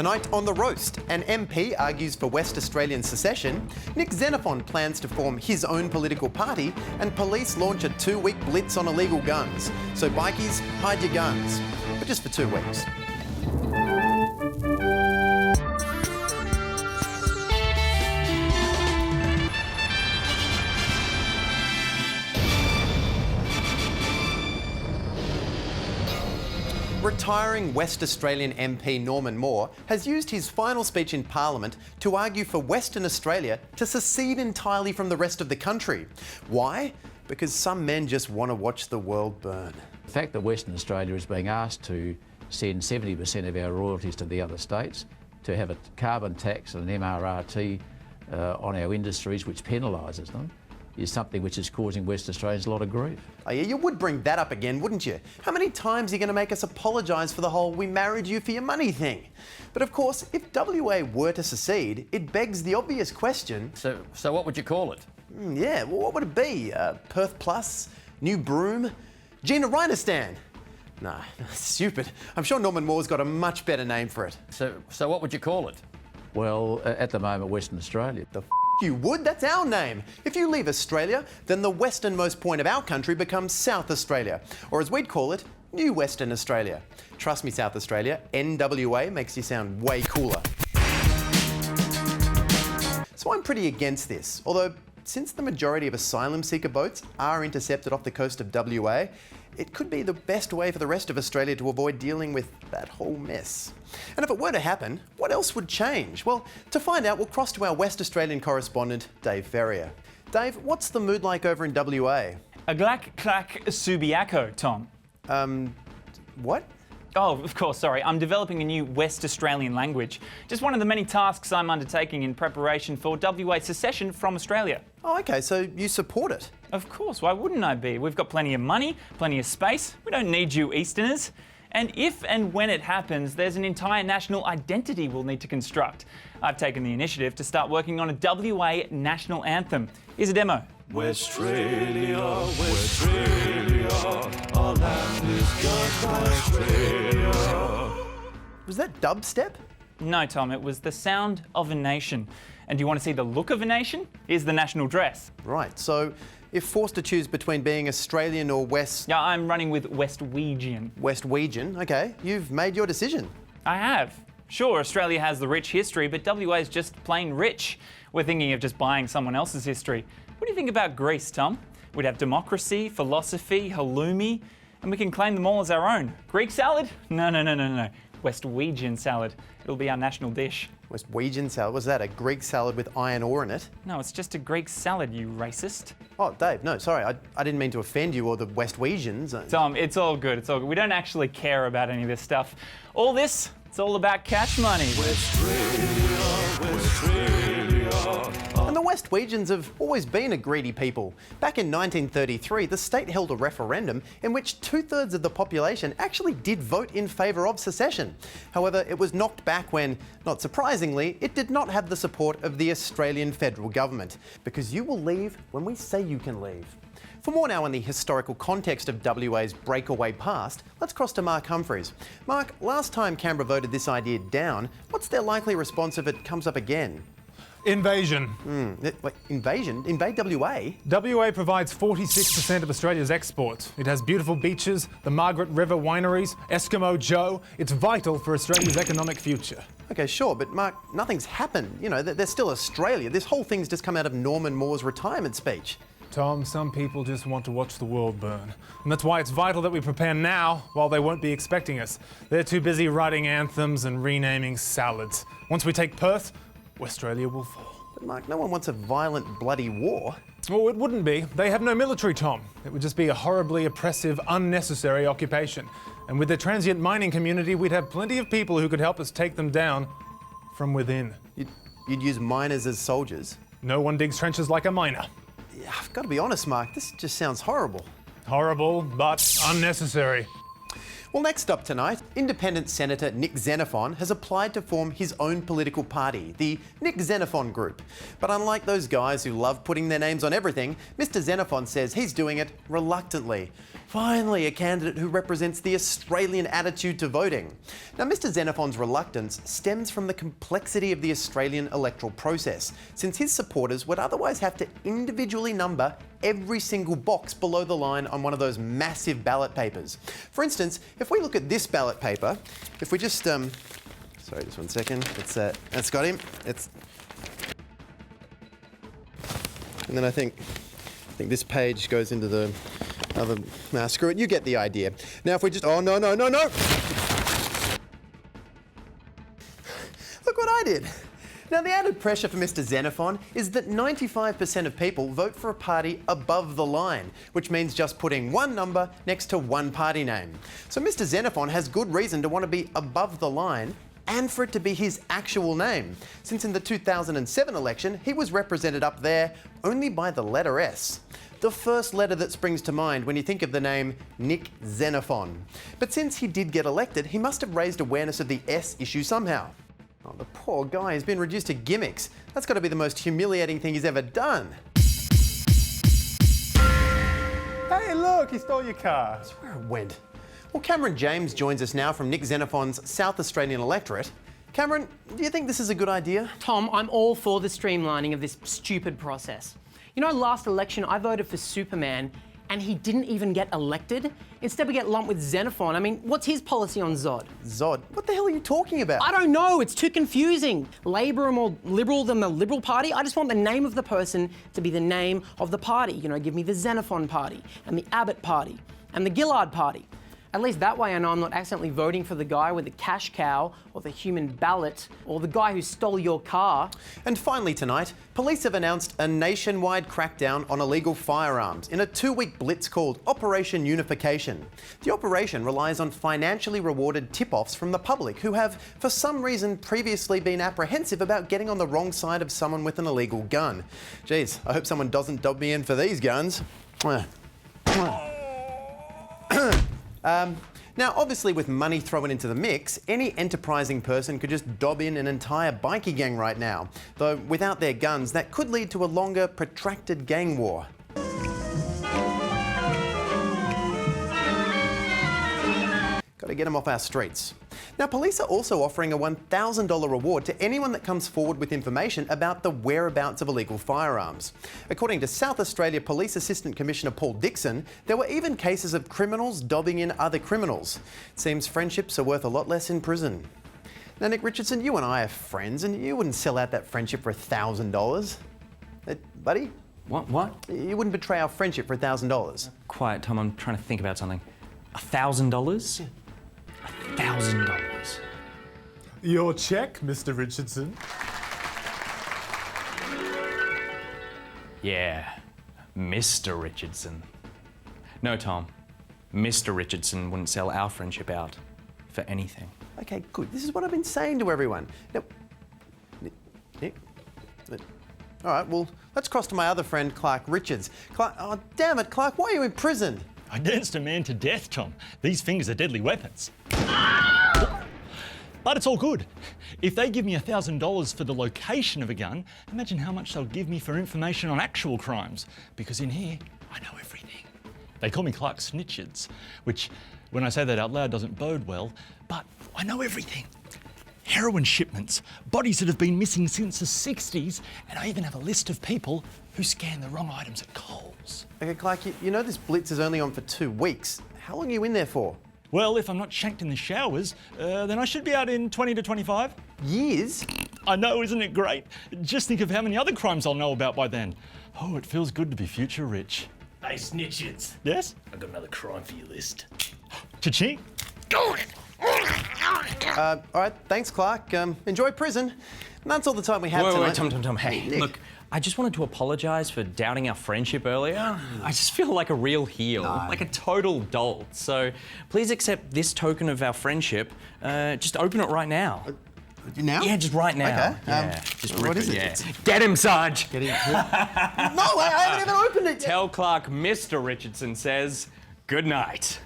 Tonight on The Roast, an MP argues for West Australian secession, Nick Xenophon plans to form his own political party, and police launch a 2-week blitz on illegal guns. So bikies, hide your guns. But just for 2 weeks. Retiring West Australian MP Norman Moore has used his final speech in Parliament to argue for Western Australia to secede entirely from the rest of the country. Why? Because some men just want to watch the world burn. The fact that Western Australia is being asked to send 70% of our royalties to the other states, to have a carbon tax and an MRRT on our industries which penalises them, is something which is causing West Australians a lot of grief. Oh yeah, you would bring that up again, wouldn't you? How many times are you going to make us apologise for the whole "we married you for your money" thing? But of course, if WA were to secede, it begs the obvious question... So what would you call it? Yeah, well, what would it be? Perth Plus? New Broome? Gina Reinistan? Nah, stupid. I'm sure Norman Moore's got a much better name for it. So what would you call it? Well, at the moment, Western Australia. The you would? That's our name. If you leave Australia, then the westernmost point of our country becomes South Australia, or as we'd call it, New Western Australia. Trust me, South Australia, NWA makes you sound way cooler. So I'm pretty against this, although since the majority of asylum seeker boats are intercepted off the coast of WA, it could be the best way for the rest of Australia to avoid dealing with that whole mess. And if it were to happen, what else would change? Well, to find out, we'll cross to our West Australian correspondent, Dave Ferrier. Dave, what's the mood like over in WA? A glack clack subiaco, Tom. What? Oh, of course, sorry. I'm developing a new West Australian language. Just one of the many tasks I'm undertaking in preparation for WA secession from Australia. Oh, okay, so you support it? Of course, why wouldn't I be? We've got plenty of money, plenty of space. We don't need you Easterners. And if and when it happens, there's an entire national identity we'll need to construct. I've taken the initiative to start working on a WA national anthem. Here's a demo. Westralia, Westralia, our land is just Australia. Was that dubstep? No, Tom, it was the sound of a nation. And do you want to see the look of a nation? Here's the national dress. Right, so if forced to choose between being Australian or Yeah, I'm running with Westwegian. Westwegian, okay, you've made your decision. I have. Sure, Australia has the rich history, but WA is just plain rich. We're thinking of just buying someone else's history. What do you think about Greece, Tom? We'd have democracy, philosophy, halloumi, and we can claim them all as our own. Greek salad? No. Westwegian salad. It'll be our national dish. Westwegian salad? Was that a Greek salad with iron ore in it? No, it's just a Greek salad, you racist. Oh, Dave, no, sorry. I didn't mean to offend you or the Westwegians. Tom, it's all good. It's all good. We don't actually care about any of this stuff. All this, it's all about cash money. And the Westwegians have always been a greedy people. Back in 1933, the state held a referendum in which 2/3 of the population actually did vote in favour of secession. However, it was knocked back when, not surprisingly, it did not have the support of the Australian federal government. Because you will leave when we say you can leave. For more now on the historical context of WA's breakaway past, let's cross to Mark Humphreys. Mark, last time Canberra voted this idea down, what's their likely response if it comes up again? Invasion. Wait, invasion? Invade WA? WA provides 46% of Australia's exports. It has beautiful beaches, the Margaret River wineries, Eskimo Joe. It's vital for Australia's economic future. Okay, sure, but Mark, nothing's happened. You know, they're still Australia. This whole thing's just come out of Norman Moore's retirement speech. Tom, some people just want to watch the world burn. And that's why it's vital that we prepare now while they won't be expecting us. They're too busy writing anthems and renaming salads. Once we take Perth, Australia will fall. But Mark, no one wants a violent, bloody war. Well, it wouldn't be. They have no military, Tom. It would just be a horribly oppressive, unnecessary occupation. And with the transient mining community, we'd have plenty of people who could help us take them down from within. You'd use miners as soldiers? No one digs trenches like a miner. Yeah, I've got to be honest, Mark, this just sounds horrible. Horrible, but unnecessary. Well, next up tonight, Independent Senator Nick Xenophon has applied to form his own political party, the Nick Xenophon Group. But unlike those guys who love putting their names on everything, Mr. Xenophon says he's doing it reluctantly. Finally, a candidate who represents the Australian attitude to voting. Now, Mr. Xenophon's reluctance stems from the complexity of the Australian electoral process, since his supporters would otherwise have to individually number every single box below the line on one of those massive ballot papers. For instance, if we look at this ballot paper, if we just, sorry, just 1 second. That's got him. And then I think this page goes into the other. Nah, screw it. You get the idea. Now, if we just. Oh, no. Look what I did. Now, the added pressure for Mr. Xenophon is that 95% of people vote for a party above the line, which means just putting one number next to one party name. So Mr. Xenophon has good reason to want to be above the line and for it to be his actual name, since in the 2007 election, he was represented up there only by the letter S. The first letter that springs to mind when you think of the name Nick Xenophon. But since he did get elected, he must have raised awareness of the S issue somehow. Oh, the poor guy has been reduced to gimmicks. That's got to be the most humiliating thing he's ever done. Hey, look, he stole your car. That's where it went. Well, Cameron James joins us now from Nick Xenophon's South Australian electorate. Cameron, do you think this is a good idea? Tom, I'm all for the streamlining of this stupid process. You know, last election I voted for Superman and he didn't even get elected. Instead we get lumped with Xenophon. I mean, what's his policy on Zod? Zod? What the hell are you talking about? I don't know, it's too confusing. Labor are more liberal than the Liberal Party. I just want the name of the person to be the name of the party. You know, give me the Xenophon Party and the Abbott Party and the Gillard Party. At least that way I know I'm not accidentally voting for the guy with the cash cow or the human ballot or the guy who stole your car. And finally tonight, police have announced a nationwide crackdown on illegal firearms in a 2-week blitz called Operation Unification. The operation relies on financially rewarded tip-offs from the public who have, for some reason, previously been apprehensive about getting on the wrong side of someone with an illegal gun. Geez, I hope someone doesn't dob me in for these guns. Now, obviously, with money thrown into the mix, any enterprising person could just dob in an entire bikie gang right now. Though, without their guns, that could lead to a longer, protracted gang war. Gotta get them off our streets. Now, police are also offering a $1,000 reward to anyone that comes forward with information about the whereabouts of illegal firearms. According to South Australia Police Assistant Commissioner Paul Dixon, there were even cases of criminals dobbing in other criminals. It seems friendships are worth a lot less in prison. Now, Nick Richardson, you and I are friends, and you wouldn't sell out that friendship for $1,000. Buddy? What? You wouldn't betray our friendship for $1,000. Quiet, Tom, I'm trying to think about something. $1,000? $1,000. Your check, Mr. Richardson. Yeah, Mr. Richardson. No, Tom. Mr. Richardson wouldn't sell our friendship out for anything. Okay, good. This is what I've been saying to everyone. Now, Nick? All right, well, let's cross to my other friend, Clark Richards. Clark, oh, damn it, Clark, why are you in prison? I danced a man to death, Tom. These fingers are deadly weapons. But it's all good. If they give me $1,000 for the location of a gun, imagine how much they'll give me for information on actual crimes. Because in here, I know everything. They call me Clark Snitchards, which, when I say that out loud, doesn't bode well, but I know everything. Heroin shipments, bodies that have been missing since the 60s, and I even have a list of people who scanned the wrong items at Coles. Okay, Clark, you know this blitz is only on for 2 weeks. How long are you in there for? Well, if I'm not shanked in the showers, then I should be out in 20 to 25. Years? I know, isn't it great? Just think of how many other crimes I'll know about by then. Oh, it feels good to be future rich. Hey, snitches. Yes? I've got another crime for your list. Cha-ching. All right, thanks, Clark. Enjoy prison. And that's all the time we have tonight. Wait, Tom. Hey, Nick. look, I just wanted to apologise for doubting our friendship earlier. I just feel like a real heel, like a total dolt. So please accept this token of our friendship. Just open it right now. Now? Yeah, just right now. Okay. Yeah, just rip what is it? Yeah. Get him, Sarge. Get in. No, I haven't even opened it yet. Tell Clark Mr. Richardson says good night.